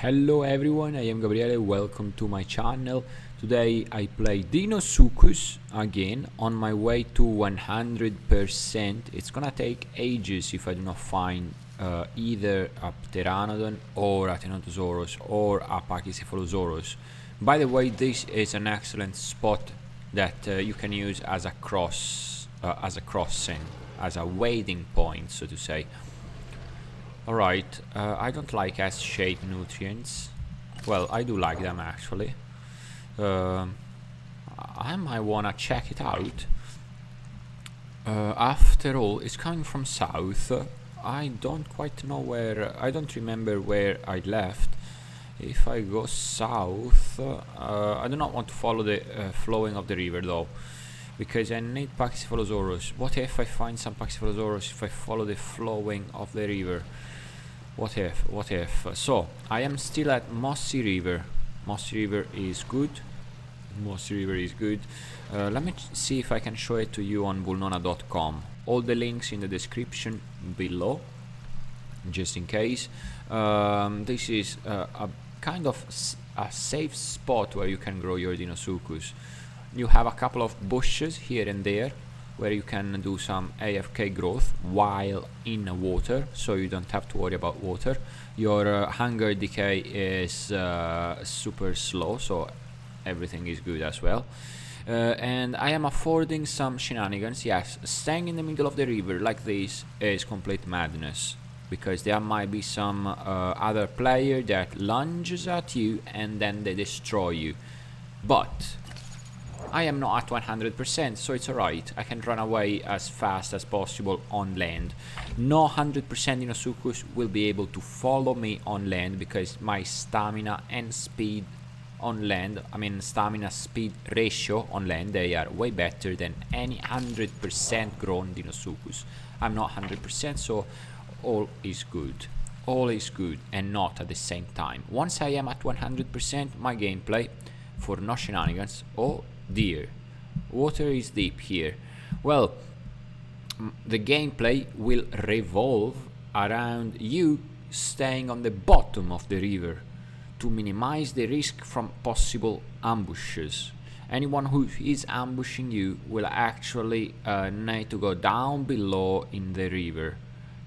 Hello everyone, I am Gabriele, welcome to my channel. Today I play Deino again on my way to 100%. It's gonna take ages if I do not find either a Pteranodon or a Tenontosaurus or a Pachycephalosaurus. By the way, this is an excellent spot that you can use as a crossing, as a wading point, so to say. Alright, I don't like S-shaped nutrients. Well, I do like them actually. I might wanna check it out. After all, it's coming from south. I don't quite know where, I don't remember where I left. If I go south, I do not want to follow the flowing of the river though, because I need Pachycephalosaurus. What if I find some Pachycephalosaurus if I follow the flowing of the river? What if? So, I am still at Mossy River. Mossy River is good. Let me see if I can show it to you on vulnona.com. All the links in the description below, just in case. This is a kind of a safe spot where you can grow your Deinosuchus. You have a couple of bushes here and there where you can do some AFK growth while in water, so you don't have to worry about water. Your hunger decay is super slow, so everything is good as well. And I am affording some shenanigans. Yes, staying in the middle of the river like this is complete madness, because there might be some other player that lunges at you and then they destroy you. But I am not at 100%, so it's alright. I can run away as fast as possible on land. No 100% Deinosuchus will be able to follow me on land, because my stamina and speed on land, stamina speed ratio on land, they are way better than any 100% grown Deinosuchus. I'm not 100%, so all is good. All is good, and not at the same time. Once I am at 100%, my gameplay, for no shenanigans, oh dear, water is deep here. Well, the gameplay will revolve around you staying on the bottom of the river to minimize the risk from possible ambushes. Anyone who is ambushing you will actually need to go down below in the river.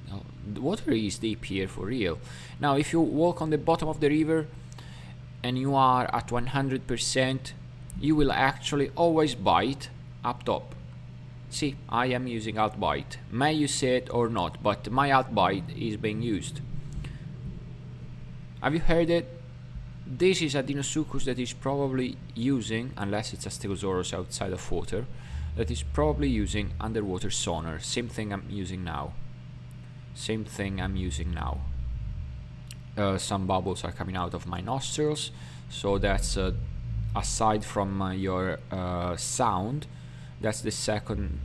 Now, the water is deep here for real. Now, if you walk on the bottom of the river and you are at 100%, you will actually always bite up top. See, I am using alt bite. May you say it or not, but my alt bite is being used. Have you heard it? This is a Deinosuchus that is probably using, unless it's a Stegosaurus outside of water, that is probably using underwater sonar. Same thing I'm using now. Some bubbles are coming out of my nostrils, so that's aside from your sound, that's the second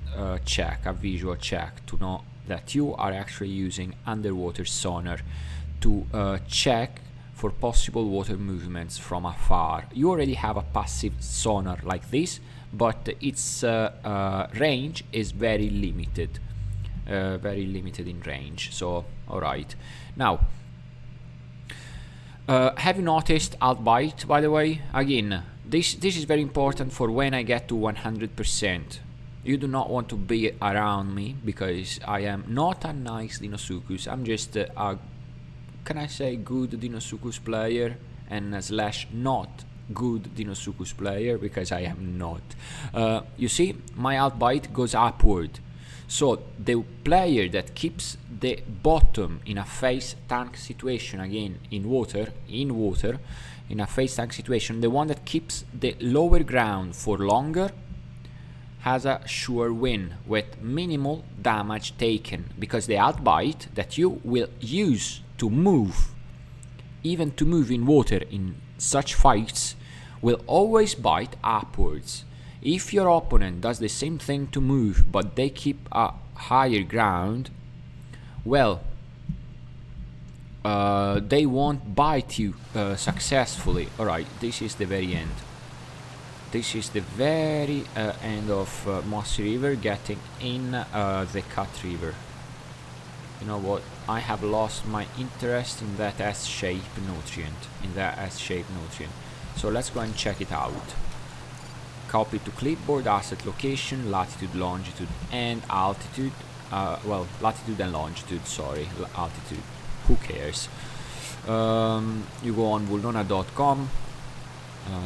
check, a visual check, to know that you are actually using underwater sonar to check for possible water movements from afar. You already have a passive sonar like this, but its range is very limited in range. So, alright. Now, have you noticed alt bite, by the way? Again, this is very important for when I get to 100%. You do not want to be around me, because I am not a nice Deinosuchus. I'm just a, can I say, good Deinosuchus player and slash not good Deinosuchus player, because I am not. You see, my alt bite goes upward. So the player that keeps the bottom in a face tank situation, again in water, in a face tank situation, the one that keeps the lower ground for longer has a sure win with minimal damage taken, because the alt bite that you will use to move, even to move in water in such fights, will always bite upwards. If your opponent does the same thing to move, but they keep a higher ground, well, they won't bite you successfully. Alright, this is the very end. This is the very end of Mossy River, getting in the Cut River. You know what? I have lost my interest in that S-shape nutrient. So let's go and check it out. Copy to clipboard, asset location, latitude, longitude, and altitude. Well, latitude and longitude, sorry, altitude. Who cares? You go on vulnona.com.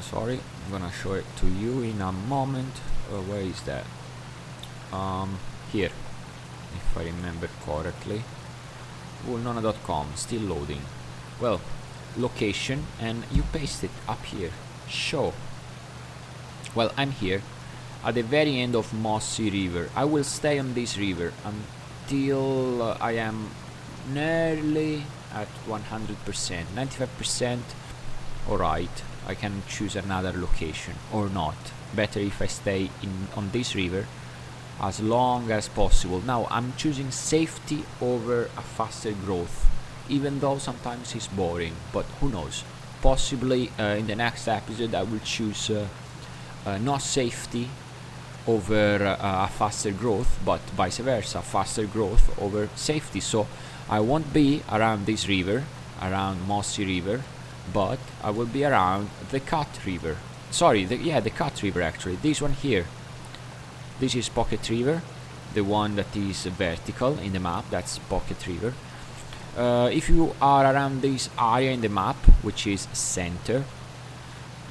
Sorry, I'm gonna show it to you in a moment. Where is that? Here, if I remember correctly. Vulnona.com, still loading. Well, location, and you paste it up here. Show. Well, I'm here at the very end of Mossy River. I will stay on this river until I am nearly at 100%, 95%. Alright, I can choose another location or not. Better if I stay on this river as long as possible. Now I'm choosing safety over a faster growth, even though sometimes it's boring, but who knows. Possibly in the next episode I will choose not safety over a faster growth, but vice versa, faster growth over safety. So I won't be around this river, around Mossy River, but I will be around the Cut River. Sorry, the Cut River actually. This one here. This is Pocket River, the one that is vertical in the map. That's Pocket River. If you are around this area in the map, which is center,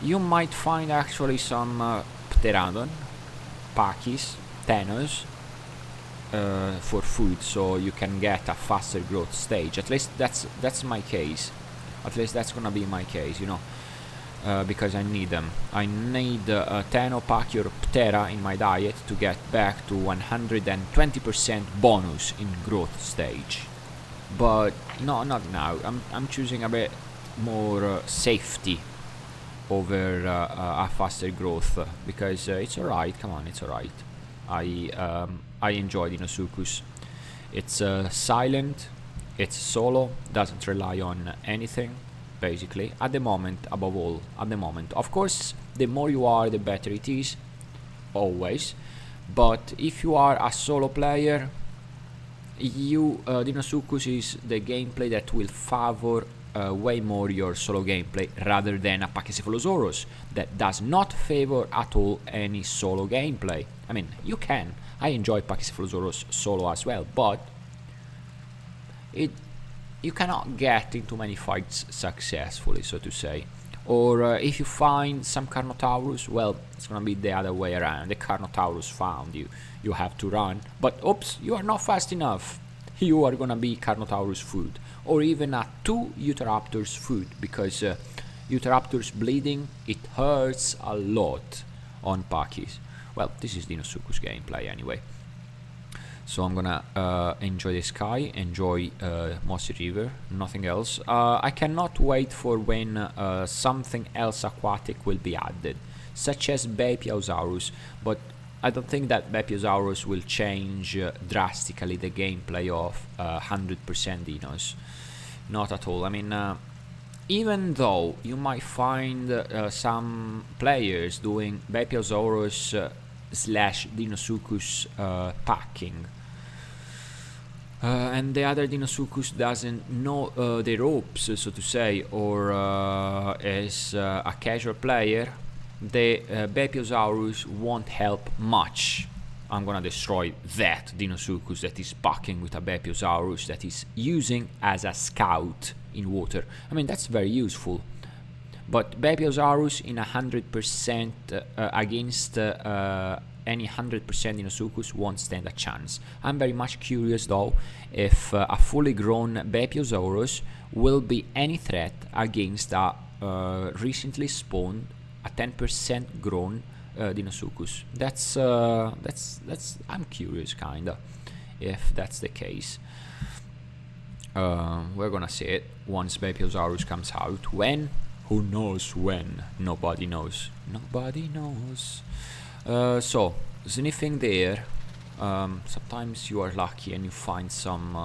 you might find actually some pteranodon, pakis, tenos for food, so you can get a faster growth stage. At least that's my case. At least that's gonna be my case, you know, because I need them. I need Teno, Paki or Ptera in my diet to get back to 120% bonus in growth stage. But no, not now. I'm choosing a bit more safety over a faster growth because it's alright. Come on, it's alright. I enjoy Deinosuchus. It's silent. It's solo, doesn't rely on anything, basically, at the moment, above all, at the moment. Of course, the more you are, the better it is, always. But if you are a solo player, Deinosuchus is the gameplay that will favor way more your solo gameplay rather than a Pachycephalosaurus that does not favor at all any solo gameplay. I mean, you can. I enjoy Pachycephalosaurus solo as well, but you cannot get into many fights successfully, so to say. Or if you find some Carnotaurus, well, it's gonna be the other way around. The Carnotaurus found you. You have to run, but oops, you are not fast enough. You are gonna be Carnotaurus food, or even a 2 Utahraptors food, because Utahraptors bleeding, it hurts a lot on Pakis. Well, this is Deinosuchus gameplay anyway. So I'm gonna enjoy the sky, enjoy Mossy River, nothing else. I cannot wait for when something else aquatic will be added, such as Bepiosaurus, but I don't think that Bepiosaurus will change drastically the gameplay of 100% Dinos. Not at all. I mean, even though you might find some players doing Bepiosaurus slash Deinosuchus packing, and the other Deinosuchus doesn't know the ropes, so to say, or is a casual player, the Bepiosaurus won't help much. I'm gonna destroy that Deinosuchus that is packing with a Bepiosaurus that is using as a scout in water. I mean, that's very useful. But Bepiosaurus in 100% against any 100% Deinosuchus won't stand a chance. I'm very much curious though if a fully grown Bepiosaurus will be any threat against a recently spawned, a 10% grown Deinosuchus. That's I'm curious kinda if that's the case. We're gonna see it once Bepiosaurus comes out. When? Who knows when? Nobody knows. Nobody knows. So, sniffing there, sometimes you are lucky and you find some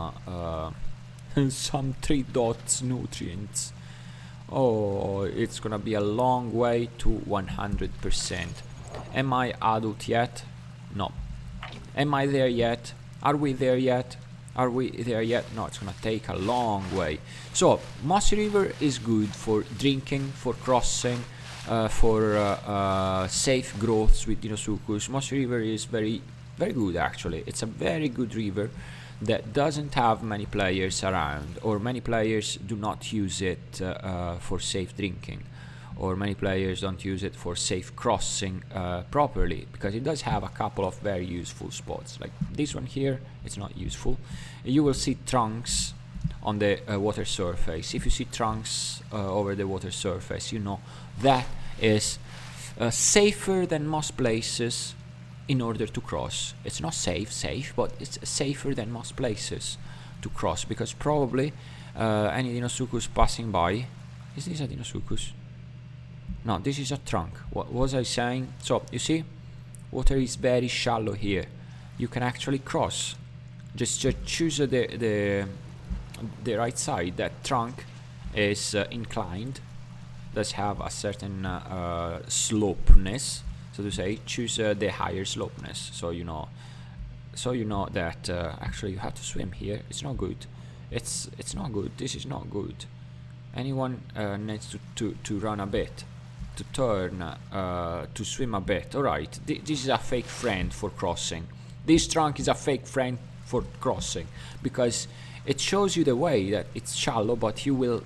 some 3 dots nutrients. Oh, it's gonna be a long way to 100%. Am I adult yet? No. Am I there yet? Are we there yet? Are we there yet? No, it's gonna take a long way. So Mossy River is good for drinking, for crossing, for safe growths with Deinosuchus. Mossy River is very good actually. It's a very good river that doesn't have many players around, or many players do not use it for safe drinking, or many players don't use it for safe crossing properly, because it does have a couple of very useful spots. Like this one here, it's not useful. You will see trunks on the water surface. If you see trunks over the water surface, you know that is safer than most places in order to cross. It's not safe, but it's safer than most places to cross, because probably any Deinosuchus passing by. Is this a Deinosuchus? No, this is a trunk. What was I saying? So you see, water is very shallow here. You can actually cross. Just choose the right side. That trunk is inclined, does have a certain slopeness, so to say. Choose the higher slopeness, so you know that actually you have to swim here. It's not good. It's not good. This is not good. Anyone needs to run a bit, to turn, to swim a bit. Alright, this is a fake friend for crossing. This trunk is a fake friend for crossing, because it shows you the way that it's shallow, but you will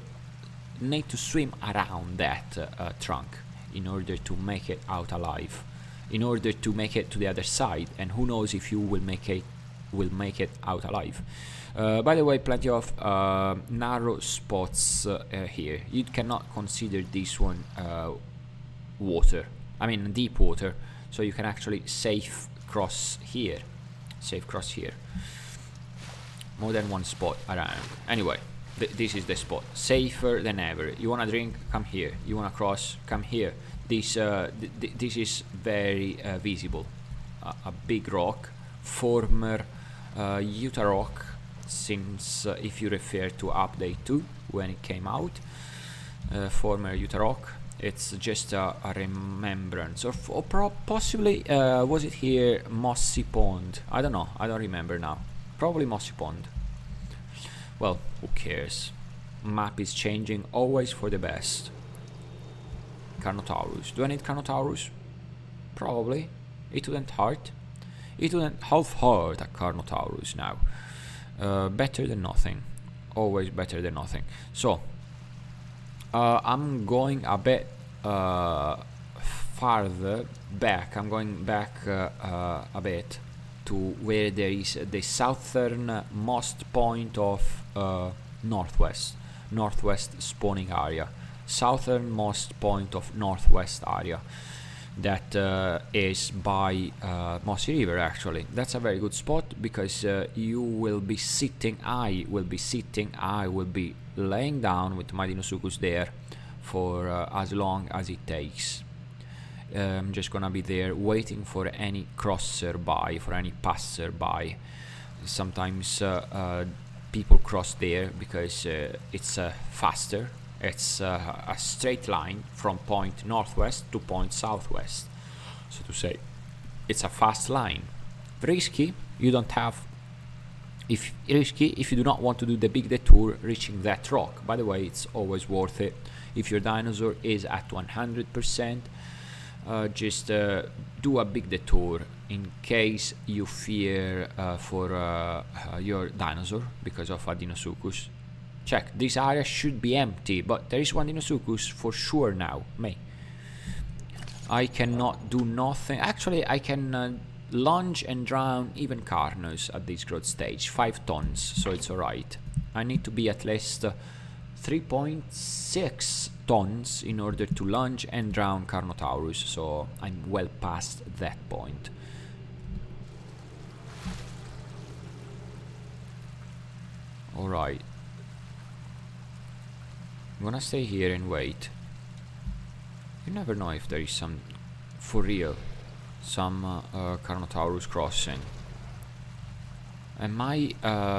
need to swim around that trunk in order to make it out alive, in order to make it to the other side, and who knows if you will make it out alive. By the way, plenty of narrow spots here. You cannot consider this one water, I mean deep water, so you can actually safe cross here. More than one spot around. Anyway, this is the spot, safer than ever. You wanna drink? Come here. You wanna cross? Come here. This is very visible. A big rock, former Utah rock, since if you refer to update 2 when it came out, former Utah rock. It's just a remembrance, or possibly was it here Mossy Pond? I don't know. I don't remember now. Probably Mossy Pond. Well, who cares? Map is changing, always for the best. Carnotaurus. Do I need Carnotaurus? Probably. It wouldn't hurt. It wouldn't half hurt a Carnotaurus now. Better than nothing. Always better than nothing. So I'm going a bit farther back. I'm going back a bit to where there is the southernmost point of northwest spawning area. Southernmost point of northwest area. That is by Mossy River. Actually, that's a very good spot, because you will be sitting. I will be laying down with my Deinosuchus there for as long as it takes. I'm just gonna be there waiting for any crosser by, for any passer by. Sometimes people cross there because it's faster. It's a straight line from point northwest to point southwest, so to say. It's a fast line. Risky, you don't have. If you do not want to do the big detour reaching that rock. By the way, it's always worth it. If your dinosaur is at 100%, just do a big detour in case you fear for your dinosaur because of a Deinosuchus. Check, this area should be empty, but there is one Deinosuchus for sure now. I cannot do nothing. Actually, I can lunge and drown even Carnus at this growth stage. 5 tons, so it's alright. I need to be at least 3.6 tons in order to lunge and drown Carnotaurus, so I'm well past that point. Alright. I'm gonna stay here and wait. You never know if there is some, for real, some Carnotaurus crossing. Am I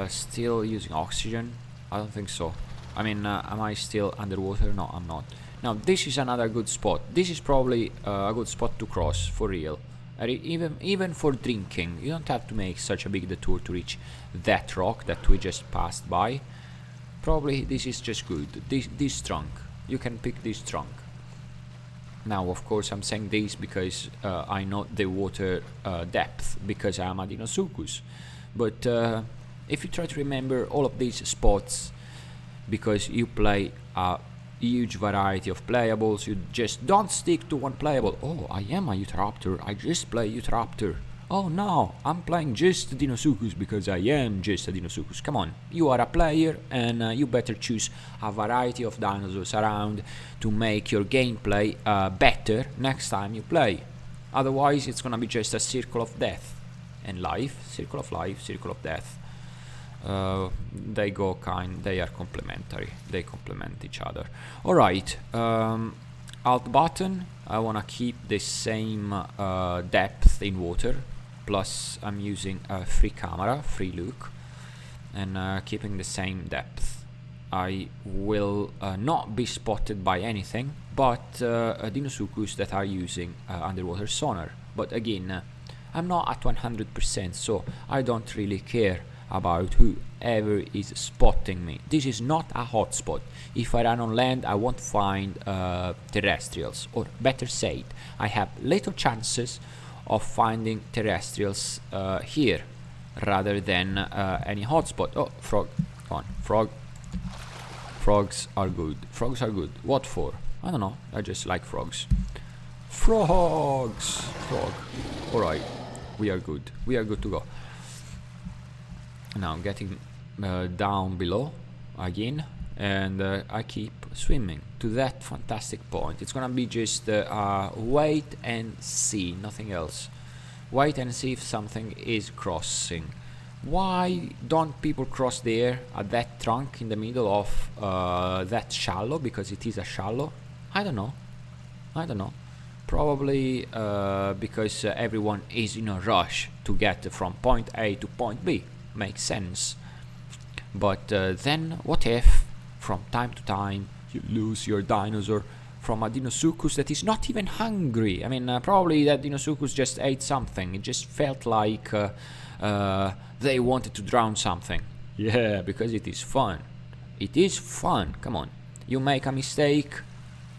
still using oxygen? I don't think so. I mean, am I still underwater? No, I'm not. Now, this is another good spot. This is probably a good spot to cross, for real. Even for drinking, you don't have to make such a big detour to reach that rock that we just passed by. Probably this is just good. This trunk, you can pick this trunk. Now, of course, I'm saying this because I know the water depth, because I'm a Deinosuchus. But if you try to remember all of these spots, because you play a huge variety of playables, you just don't stick to one playable. Oh, I am a Utahraptor, I just play Utahraptor. Oh no, I'm playing just Deinosuchus because I am just a Deinosuchus. Come on, you are a player and you better choose a variety of dinosaurs around to make your gameplay better next time you play. Otherwise it's gonna be just a circle of death and life, circle of life, circle of death. They are complementary, they complement each other. Alright, alt button, I wanna keep the same depth in water, plus I'm using a free camera, free look, and keeping the same depth. I will not be spotted by anything but Deinosuchus that are using underwater sonar. But again, I'm not at 100%, so I don't really care about whoever is spotting me. This is not a hotspot. If I run on land, I won't find terrestrials, or better said, I have little chances of finding terrestrials here rather than any hotspot. Oh, frog, come on, frog. Frogs are good. Frogs are good. What for? I don't know. I just like frogs. Frogs. Frog. All right. We are good. We are good to go. Now I'm getting down below again, and I keep swimming to that fantastic point. It's gonna be just wait and see, nothing else. Wait and see if something is crossing. Why don't people cross there at that trunk in the middle of that shallow? Because it is a shallow. I don't know. I don't know. Probably because everyone is in a rush to get from point A to point B. Makes sense. But then what if from time to time you lose your dinosaur from a Deinosuchus that is not even hungry? I mean, probably that Deinosuchus just ate something. It just felt like they wanted to drown something. Yeah, because it is fun. It is fun. Come on. You make a mistake,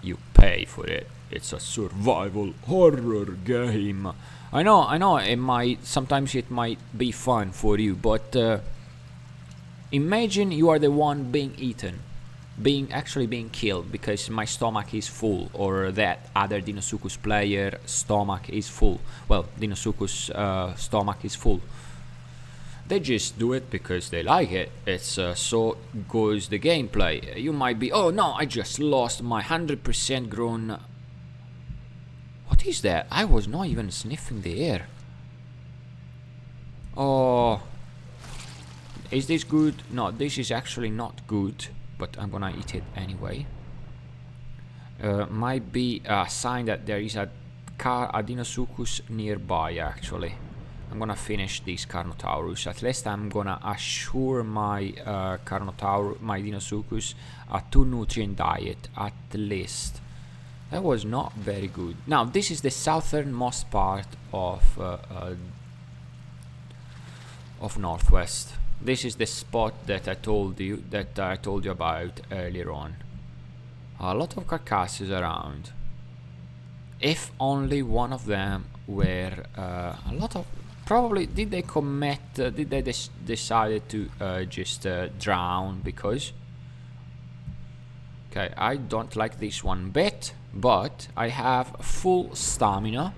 you pay for it. It's a survival horror game. I know, sometimes it might be fun for you, but imagine you are the one being eaten, actually being killed because my stomach is full, or that other Deinosuchus player stomach is full. Well, Deinosuchus stomach is full. They just do it because they like it. It's so goes the gameplay. You might be, oh no, I just lost my 100% grown. What is that? I was not even sniffing the air. Oh, is this good? No, this is actually not good, but I'm gonna eat it anyway. Might be a sign that there is a Deinosuchus nearby. Actually, I'm gonna finish this Carnotaurus. At least I'm gonna assure my my Deinosuchus a 2-nutrient diet at least. That was not very good. Now this is the southernmost part of Northwest. This is the spot that I told you about earlier on. A lot of carcasses around. If only one of them were a lot of. Probably did they commit? Did they decided to just drown because? Okay, I don't like this one bit, but I have full stamina,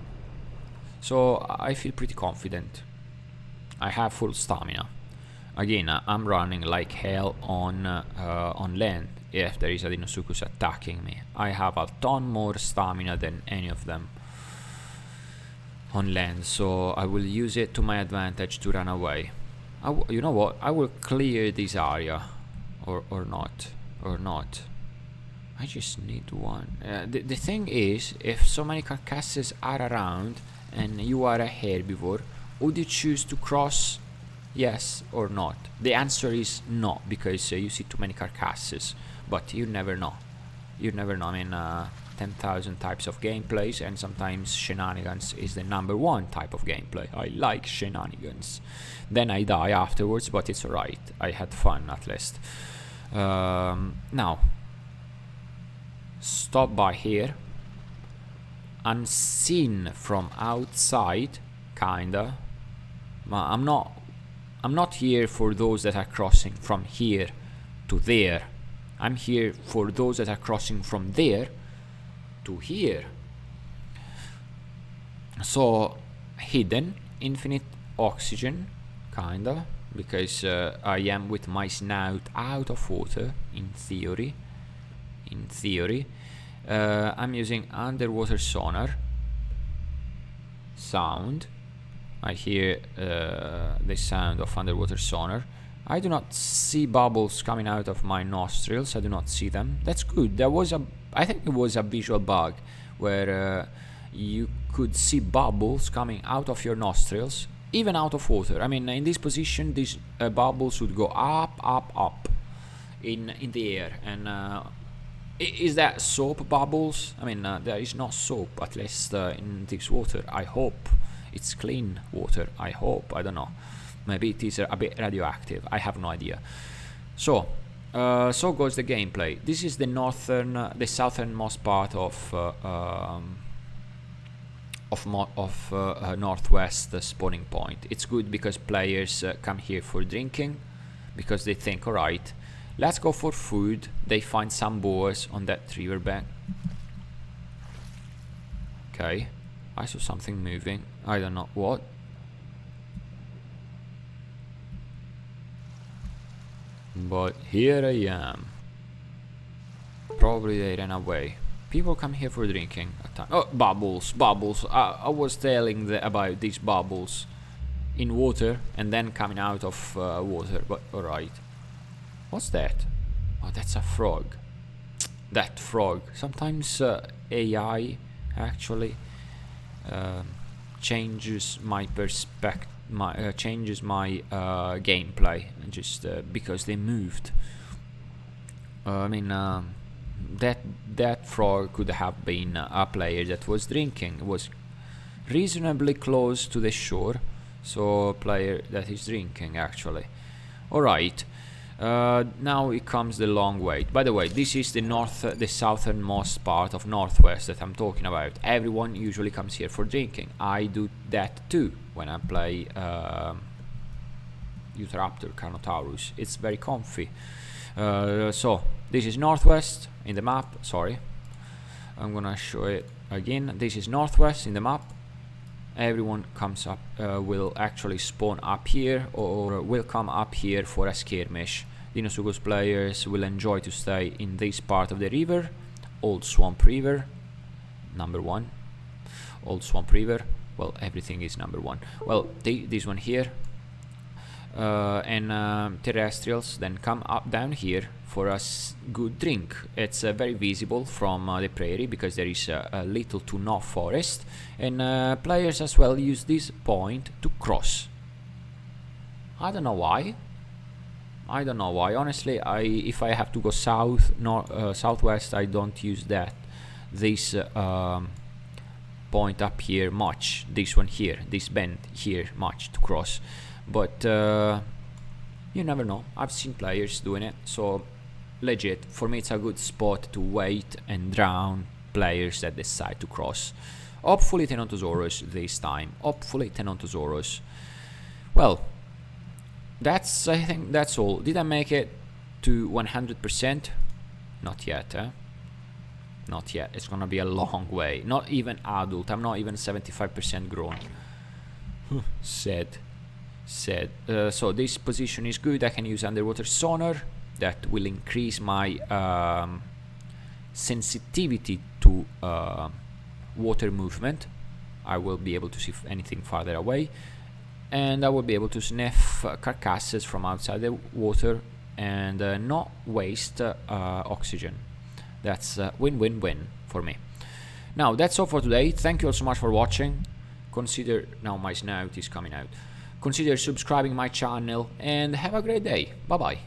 so I feel pretty confident. I have full stamina. Again, I'm running like hell on land. If there is a Deinosuchus attacking me, I have a ton more stamina than any of them on land, so I will use it to my advantage to run away. You know what? I will clear this area, or not. I just need one. The thing is, if so many carcasses are around and you are a herbivore, would you choose to cross? Yes or not? The answer is no, because you see too many carcasses. But you never know. You never know. I mean, 10,000 types of gameplays, and sometimes shenanigans is the #1 type of gameplay. I like shenanigans. Then I die afterwards, but it's alright. I had fun at least. Now, stop by here. Unseen from outside, kinda. I'm not here for those that are crossing from here to there. I'm here for those that are crossing from there to here. So hidden, infinite oxygen, kinda, because I am with my snout out of water. In theory, I'm using underwater sonar. Sound. I hear the sound of underwater sonar. I do not see bubbles coming out of my nostrils. I do not see them. That's good. I think it was a visual bug where you could see bubbles coming out of your nostrils, even out of water. I mean, in this position, these bubbles would go up in the air. And is that soap bubbles? I mean, there is no soap, at least in this water. I hope it's clean water. I hope. I don't know. Maybe it is a bit radioactive. I have no idea. So, so goes the gameplay. This is the southernmost part of northwest spawning point. It's good because players come here for drinking, because they think, alright, let's go for food. They find some boars on that riverbank. Okay, I saw something moving. I don't know what. But here I am. Probably they ran away. People come here for drinking at times. Oh, bubbles. I was telling about these bubbles in water and then coming out of water. But alright. What's that? Oh, that's a frog. That frog. Sometimes AI actually changes my perspective. Changes my gameplay just because they moved. I mean, that frog could have been a player that was drinking. It was reasonably close to the shore, so a player that is drinking actually. Alright, now it comes the long wait. By the way, this is the southernmost part of northwest that I'm talking about. Everyone usually comes here for drinking. I do that too when I play Utahraptor Carnotaurus. It's very comfy. So this is northwest in the map. Sorry, I'm gonna show it again. This is northwest in the map. Everyone comes up, will actually spawn up here or will come up here for a skirmish. Deino players will enjoy to stay in this part of the river. Old Swamp River, #1. Old Swamp River. Well, everything is #1. Well, this one here. And terrestrials then come up down here for a good drink. It's very visible from the prairie because there is a little to no forest, and players as well use this point to cross. I don't know why. Honestly, if I have to go southwest, I don't use this point up here much. This one here, this bend here much to cross. But you never know. I've seen players doing it, so legit for me it's a good spot to wait and drown players that decide to cross. Hopefully Tenontosaurus this time. Hopefully Tenontosaurus. Well, I think that's all. Did I make it to 100%? Not yet, eh? Not yet. It's gonna be a long way. Not even adult. I'm not even 75% grown. Sad. So this position is good. I can use underwater sonar. That will increase my sensitivity to water movement. I will be able to see anything farther away, and I will be able to sniff carcasses from outside the water and not waste oxygen. That's win-win-win for me. Now that's all for today. Thank you all so much for watching. Consider, now my snout is coming out. Consider subscribing my channel and have a great day. Bye bye.